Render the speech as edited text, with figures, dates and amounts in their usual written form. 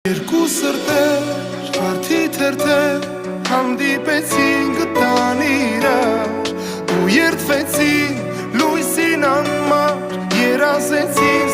Երկու սրտեր, վարդի թերթեր, հանդիպեցին գտան իրար ու երդվեցին լույսին անմար, երազեցին